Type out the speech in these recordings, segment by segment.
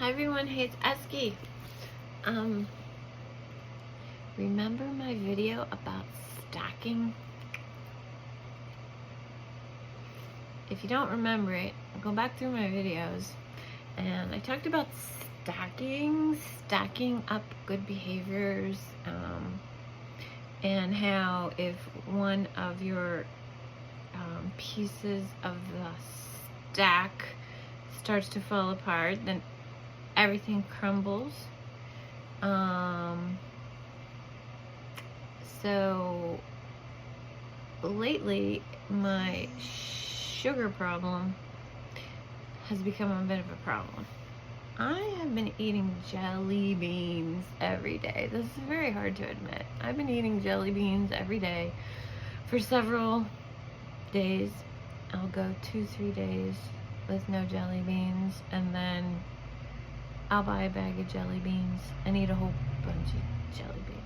Hi everyone, hey, it's Esky. Remember my video about stacking? If you don't remember it, go back through my videos and I talked about stacking up good behaviors, and how if one of your pieces of the stack starts to fall apart, then everything crumbles. So lately my sugar problem has become a bit of a problem. I have been eating jelly beans every day. This is very hard to admit. I've been eating jelly beans every day for several days. I'll go 2-3 days with no jelly beans, and then I'll buy a bag of jelly beans and eat a whole bunch of jelly beans.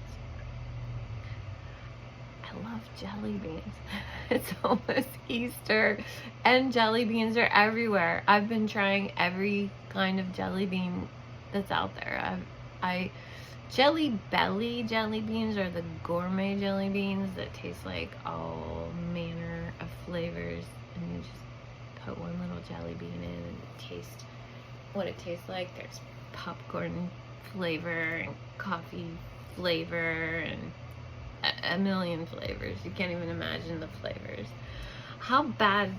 I love jelly beans. It's almost Easter and jelly beans are everywhere. I've been trying every kind of jelly bean that's out there. Jelly Belly jelly beans are the gourmet jelly beans that taste like all manner of flavors, and you just put one little jelly bean in and taste what it tastes like. There's popcorn flavor and coffee flavor and a million flavors. You can't even imagine the flavors. How bad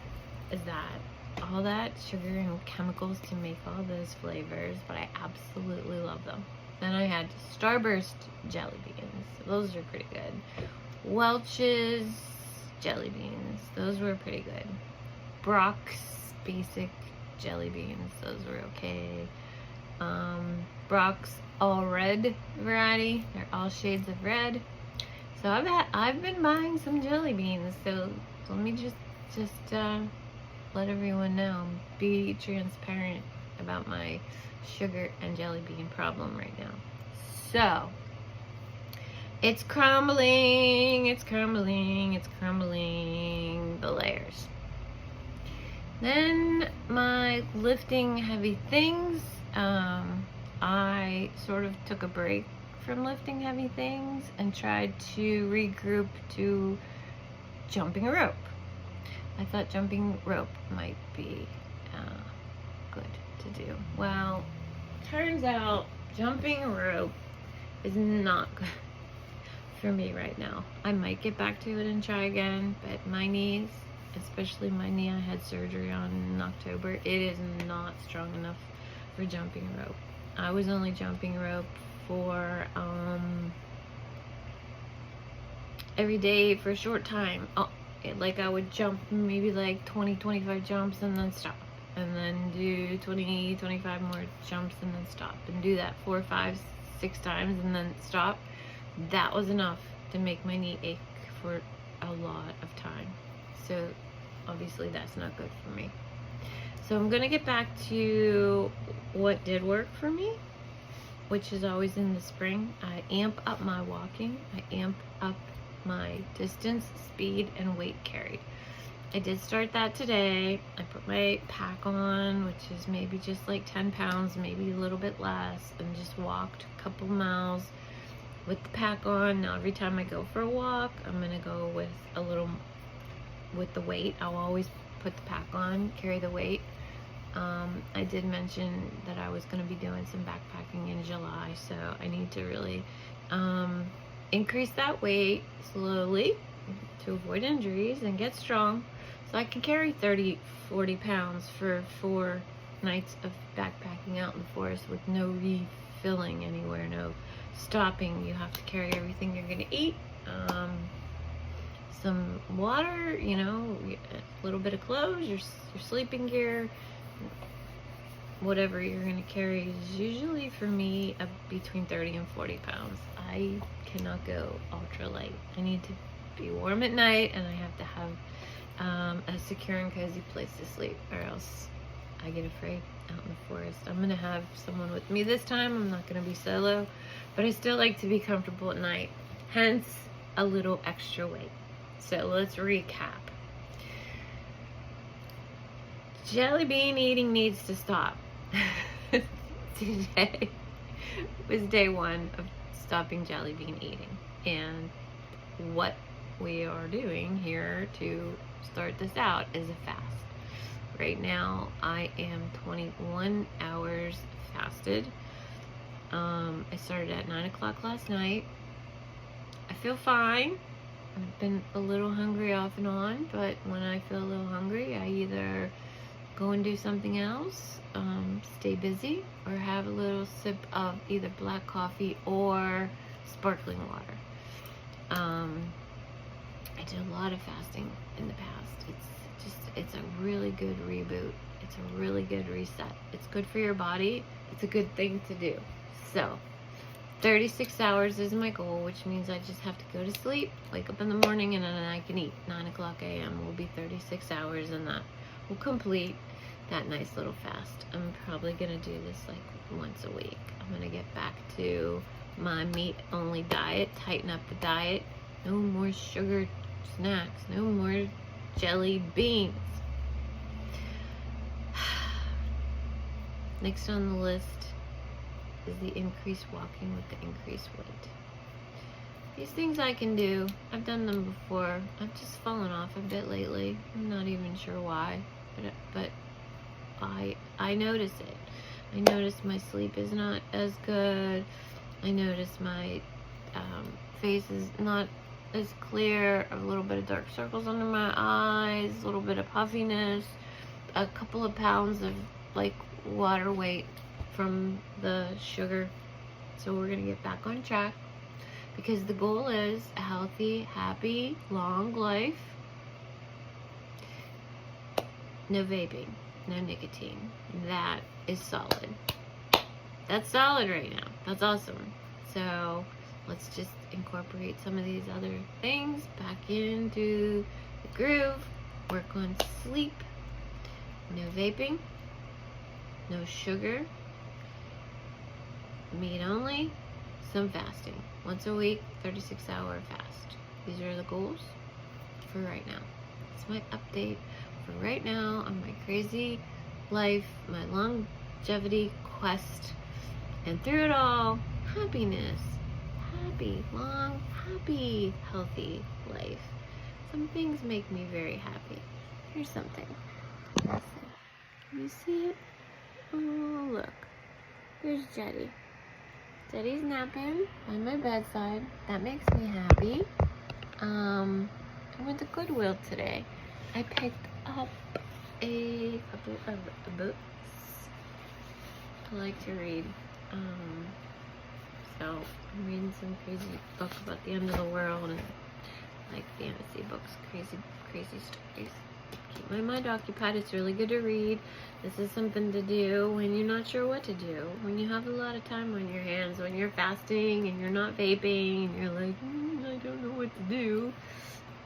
is that? All that sugar and chemicals to make all those flavors, but I absolutely love them. Then I had Starburst jelly beans. Those are pretty good. Welch's jelly beans. Those were pretty good. Brock's basic jelly beans. Those were okay. Brock's all red variety. They're all shades of red. So I've been buying some jelly beans. So let me just let everyone know. Be transparent about my sugar and jelly bean problem right now. So it's crumbling, it's crumbling, it's crumbling the layers. Then my lifting heavy things, I sort of took a break from lifting heavy things and tried to regroup to jumping a rope. I thought jumping rope might be good to do. Well, turns out jumping a rope is not good for me right now. I might get back to it and try again, but my knees, especially my knee I had surgery on in October, it is not strong enough for jumping a rope. I was only jumping rope for every day for a short time. Like I would jump maybe like 20-25 jumps and then stop, and then do 20-25 more jumps and then stop, and do that 4, 5, 6 times and then stop. That was enough to make my knee ache for a lot of time. So obviously that's not good for me. So I'm gonna get back to what did work for me, which is always in the spring. I amp up my walking. I amp up my distance, speed, and weight carried. I did start that today. I put my pack on, which is maybe just like 10 pounds, maybe a little bit less, and just walked a couple miles with the pack on. Now every time I go for a walk, I'm gonna go with the weight. I'll always put the pack on, carry the weight. I did mention that I was going to be doing some backpacking in July, so I need to really increase that weight slowly to avoid injuries and get strong, so I can carry 30-40 pounds for 4 nights of backpacking out in the forest with no refilling anywhere, no stopping. You have to carry everything you're going to eat, some water, you know, a little bit of clothes, your sleeping gear, whatever you're going to carry is usually, for me, between 30 and 40 pounds. I cannot go ultra light. I need to be warm at night, and I have to have a secure and cozy place to sleep, or else I get afraid out in the forest. I'm going to have someone with me this time. I'm not going to be solo, but I still like to be comfortable at night, hence a little extra weight. So let's recap. Jelly bean eating needs to stop. today was day 1 of stopping jelly bean eating. And what we are doing here to start this out is a fast. Right now I am 21 hours fasted. I started at 9 o'clock last night. I feel fine. I've been a little hungry off and on, but when I feel a little hungry, I either go and do something else, stay busy, or have a little sip of either black coffee or sparkling water. I did a lot of fasting in the past. It's a really good reboot. It's a really good reset. It's good for your body. It's a good thing to do. So 36 hours is my goal, which means I just have to go to sleep, wake up in the morning, and then I can eat. 9 o'clock a.m. will be 36 hours, and that will complete that nice little fast. I'm probably going to do this like once a week. I'm going to get back to my meat-only diet, tighten up the diet. No more sugar snacks, no more jelly beans. Next on the list is the increased walking with the increased weight. These things I can do. I've done them before. I've just fallen off a bit lately. I'm not even sure why, but I notice it. I notice my sleep is not as good. I notice my face is not as clear. A little bit of dark circles under my eyes, a little bit of puffiness, a couple of pounds of like water weight from the sugar. So we're gonna get back on track, because the goal is a healthy, happy, long life. No vaping, no nicotine. That is solid. That's solid right now. That's awesome. So let's just incorporate some of these other things back into the groove. Work on sleep. No vaping. No sugar. Meat only. Some fasting. Once a week, 36-hour fast. These are the goals for right now. It's my update for right now on my crazy life, my longevity quest, and through it all, happiness. Happy, long, happy, healthy life. Some things make me very happy. Here's something. Can you see it? Oh, look. There's Jetty. Jetty's napping on my bedside. That makes me happy. I went to Goodwill today. I picked up a couple of books. I like to read. So I'm reading some crazy book about the end of the world, and like fantasy books, crazy stories. Keep my mind occupied. It's really good to read. This is something to do when you're not sure what to do, when you have a lot of time on your hands, when you're fasting and you're not vaping and you're like, I don't know what to do.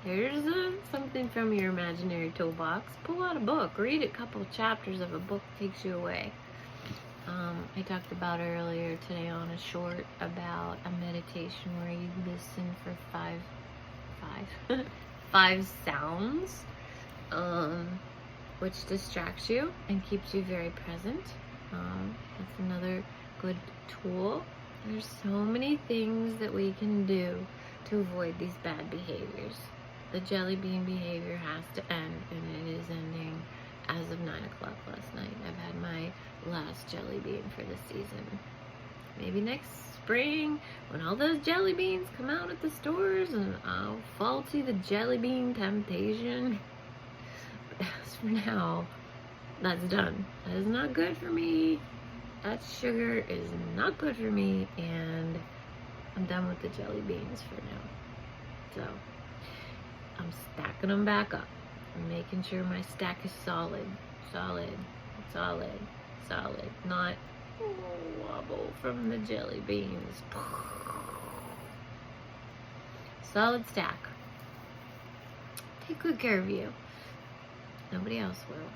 Here's something from your imaginary toolbox. Pull out a book. Read a couple chapters of a book. Takes you away. I talked about earlier today on a short about a meditation where you listen for five sounds, which distracts you and keeps you very present. That's another good tool. There's so many things that we can do to avoid these bad behaviors. The jelly bean behavior has to end, and it is ending as of 9 o'clock last night. I've had my last jelly bean for the season. Maybe next spring, when all those jelly beans come out at the stores, and I'll fall to the jelly bean temptation. But as for now, that's done. That is not good for me. That sugar is not good for me, and I'm done with the jelly beans for now. So I'm stacking them back up. I'm making sure my stack is solid. Not wobble from the jelly beans. Solid stack. Take good care of you. Nobody else will.